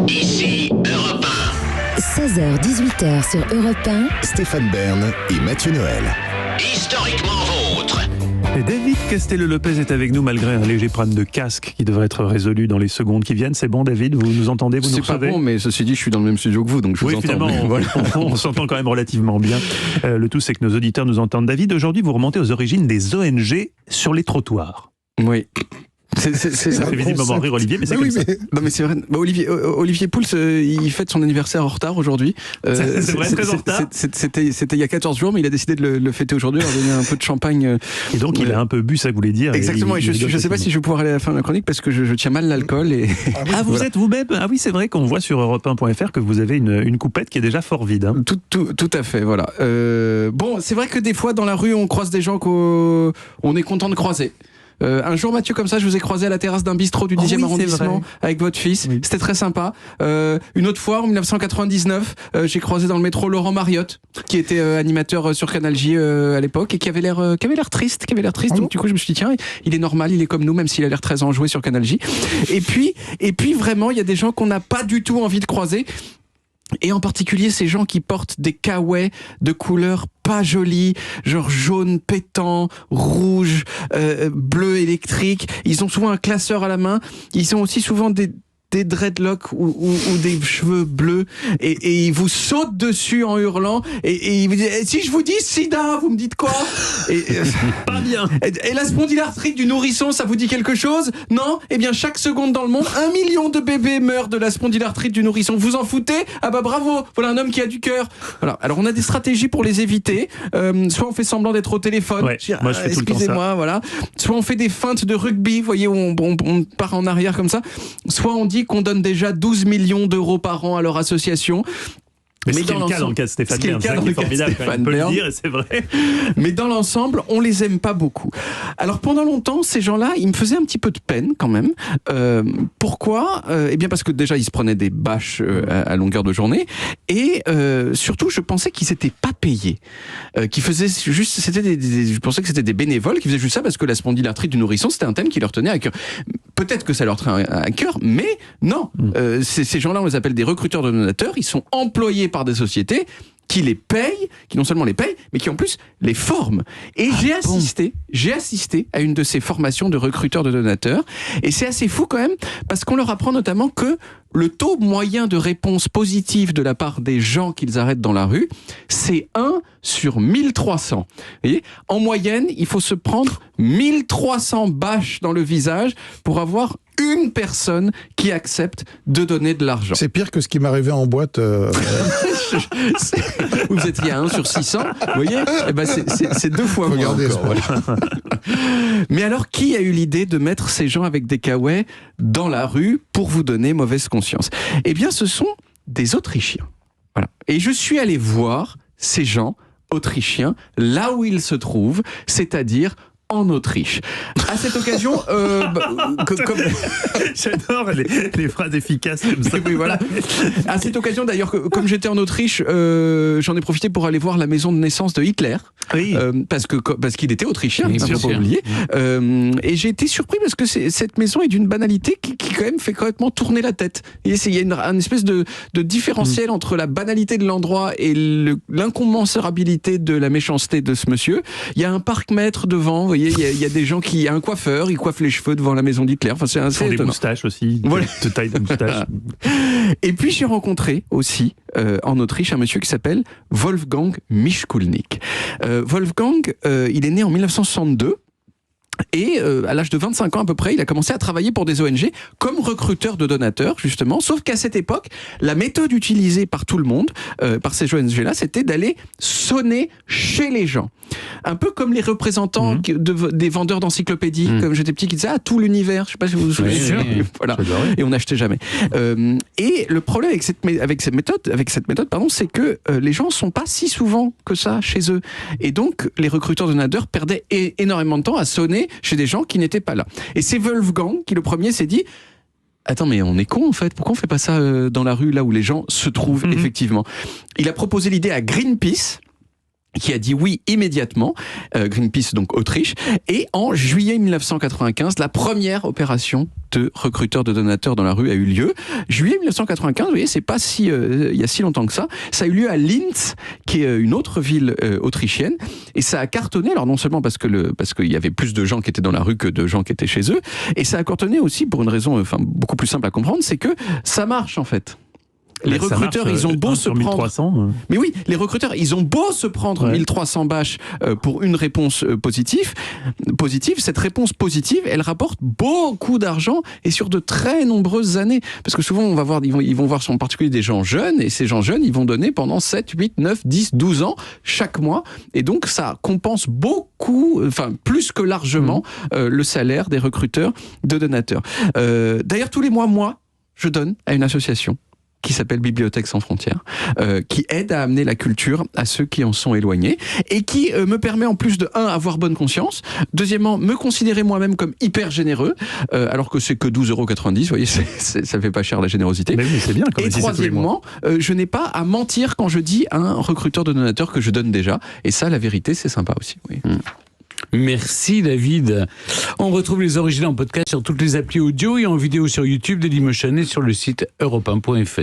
Ici Europe 16h-18h sur Europe 1. Stéphane Bern et Mathieu Noël. 1, historiquement vôtre. Et David Castello-Lopez est avec nous malgré un léger problème de casque qui devrait être résolu dans les secondes qui viennent. C'est bon, David, vous nous entendez, vous nous recevez ? C'est pas bon, mais ceci dit, je suis dans le même studio que vous, donc je vous entends. Oui, finalement, on s'entend quand même relativement bien. Le tout, c'est que nos auditeurs nous entendent. David, aujourd'hui, vous remontez aux origines des ONG sur les trottoirs. Oui. Ça fait visiblement rire Olivier, mais c'est comme ça. Non, mais c'est vrai. Bah, Olivier Pouls, il fête son anniversaire en retard aujourd'hui. C'est vrai, très en retard. C'était il y a 14 jours, mais il a décidé de le fêter aujourd'hui, leur donner un peu de champagne. Et donc, il a un peu bu, ça voulait dire. Exactement, et je sais pas si je vais pouvoir aller à la fin de la chronique parce que je tiens mal l'alcool. Vous êtes vous-même ? Ah oui, c'est vrai qu'on voit sur europe1.fr que vous avez une coupette qui est déjà fort vide. Hein. Tout à fait, voilà. Bon, c'est vrai que des fois, dans la rue, on croise des gens qu'on est content de croiser. Un jour, Mathieu, comme ça, je vous ai croisé à la terrasse d'un bistrot du 10e arrondissement avec votre fils. Oui. C'était très sympa. Une autre fois, en 1999, j'ai croisé dans le métro Laurent Mariotte, qui était animateur sur Canal J à l'époque et qui avait l'air triste. Donc du coup, je me suis dit tiens, il est normal, il est comme nous, même s'il a l'air très enjoué sur Canal J. Et puis vraiment, il y a des gens qu'on n'a pas du tout envie de croiser. Et en particulier ces gens qui portent des kawaii de couleurs pas jolies, genre jaune pétant, rouge, bleu électrique. Ils ont souvent un classeur à la main. Ils ont aussi souvent des dreadlocks ou des cheveux bleus et ils vous sautent dessus en hurlant et ils vous disent si je vous dis sida, vous me dites quoi? Pas bien. Et la spondylarthrite du nourrisson, ça vous dit quelque chose? Non? Eh bien chaque seconde dans le monde, 1 million de bébés meurent de la spondylarthrite du nourrisson. Vous en foutez? Ah bah bravo, voilà un homme qui a du cœur. Voilà. Alors on a des stratégies pour les éviter. Soit on fait semblant d'être au téléphone. Ouais, moi je fais tout le temps ça. Excusez-moi, voilà. Soit on fait des feintes de rugby, vous voyez, où on part en arrière comme ça. Soit on dit qu'on donne déjà 12 millions d'euros par an à leur association. Mais c'est le cas dans le cas de Stéphane Bern, c'est formidable, on peut le dire, et c'est vrai. Mais dans l'ensemble, on les aime pas beaucoup. Alors pendant longtemps, ces gens-là, ils me faisaient un petit peu de peine quand même. Pourquoi ? Eh bien parce que déjà, ils se prenaient des bâches à longueur de journée, et surtout, je pensais qu'ils n'étaient pas payés, qu'ils faisaient juste, je pensais que c'était des bénévoles qui faisaient juste ça parce que la spondylarthrite du nourrisson, c'était un thème qui leur tenait à cœur. Peut-être que ça leur tenait à cœur, mais non. Ces gens-là, on les appelle des recruteurs de donateurs. Ils sont employés par des sociétés qui les payent, qui non seulement les payent, mais qui en plus les forment. Et j'ai assisté à une de ces formations de recruteurs de donateurs, et c'est assez fou quand même, parce qu'on leur apprend notamment que le taux moyen de réponse positive de la part des gens qu'ils arrêtent dans la rue, c'est 1 sur 1300. Vous voyez ? En moyenne, il faut se prendre 1300 bâches dans le visage pour avoir une personne qui accepte de donner de l'argent. C'est pire que ce qui m'arrivait en boîte. Vous étiez à 1 sur 600, vous voyez ? Eh ben c'est 2 fois moins encore. Voilà. Mais alors, qui a eu l'idée de mettre ces gens avec des kawaii dans la rue pour vous donner mauvaise conscience ? Eh bien, ce sont des Autrichiens. Voilà. Et je suis allé voir ces gens autrichiens là où ils se trouvent, c'est-à-dire en Autriche. À cette occasion, comme... J'adore les phrases efficaces comme ça. Oui, voilà. À cette occasion, d'ailleurs, comme j'étais en Autriche, j'en ai profité pour aller voir la maison de naissance de Hitler. Oui. Parce qu'il était autrichien, il ne faut pas oublier. Et j'ai été surpris parce que cette maison est d'une banalité qui quand même fait complètement tourner la tête. Et il y a une espèce de différentiel entre la banalité de l'endroit et l'incommensurabilité de la méchanceté de ce monsieur. Il y a un parc-mètre devant, vous voyez, il y a des gens il y a un coiffeur, il coiffe les cheveux devant la maison d'Hitler. Enfin, c'est assez étonnant. Des moustaches aussi, voilà. De taille de moustache. Et puis j'ai rencontré aussi en Autriche un monsieur qui s'appelle Wolfgang Mischkulnik. Wolfgang, il est né en 1962. Et à l'âge de 25 ans à peu près, il a commencé à travailler pour des ONG comme recruteur de donateurs, justement. Sauf qu'à cette époque, la méthode utilisée par tout le monde, par ces ONG-là, c'était d'aller sonner chez les gens. Un peu comme les représentants des vendeurs d'encyclopédies, comme j'étais petit, qui disaient « Ah, tout l'univers », je sais pas si vous vous souvenez. Oui. Voilà. Et on n'achetait jamais. Et le problème avec cette méthode, c'est que les gens sont pas si souvent que ça chez eux. Et donc, les recruteurs de donateurs perdaient énormément de temps à sonner chez des gens qui n'étaient pas là. Et c'est Wolfgang qui, le premier, s'est dit « Attends, mais on est con en fait, pourquoi on fait pas ça dans la rue, là où les gens se trouvent effectivement ?» Il a proposé l'idée à Greenpeace, qui a dit oui immédiatement, Greenpeace donc Autriche, et en juillet 1995, la première opération de recruteurs de donateurs dans la rue a eu lieu. Juillet 1995, vous voyez, c'est pas il y a si longtemps que ça. Ça a eu lieu à Linz, qui est une autre ville autrichienne, et ça a cartonné. Alors non seulement parce qu'il y avait plus de gens qui étaient dans la rue que de gens qui étaient chez eux, et ça a cartonné aussi pour une raison, beaucoup plus simple à comprendre, c'est que ça marche en fait. Les recruteurs, ils ont beau se prendre. 1300, Mais oui, les recruteurs, ils ont beau se prendre 1300 bâches pour une réponse positive. Cette réponse positive, elle rapporte beaucoup d'argent et sur de très nombreuses années. Parce que souvent, ils vont voir en particulier des gens jeunes, et ces gens jeunes, ils vont donner pendant 7, 8, 9, 10, 12 ans chaque mois. Et donc, ça compense beaucoup, plus que largement, le salaire des recruteurs de donateurs. D'ailleurs, tous les mois, moi, je donne à une association qui s'appelle Bibliothèques sans frontières, qui aide à amener la culture à ceux qui en sont éloignés, et qui me permet en plus de, avoir bonne conscience, deuxièmement, me considérer moi-même comme hyper généreux, alors que c'est que 12,90 €, vous voyez, ça fait pas cher la générosité. Mais oui, c'est bien. Et troisièmement, je n'ai pas à mentir quand je dis à un recruteur de donateurs que je donne déjà, et ça, la vérité, c'est sympa aussi. Oui. Merci David. On retrouve les origines en podcast sur toutes les applis audio et en vidéo sur YouTube, Dailymotion et sur le site europe1.fr.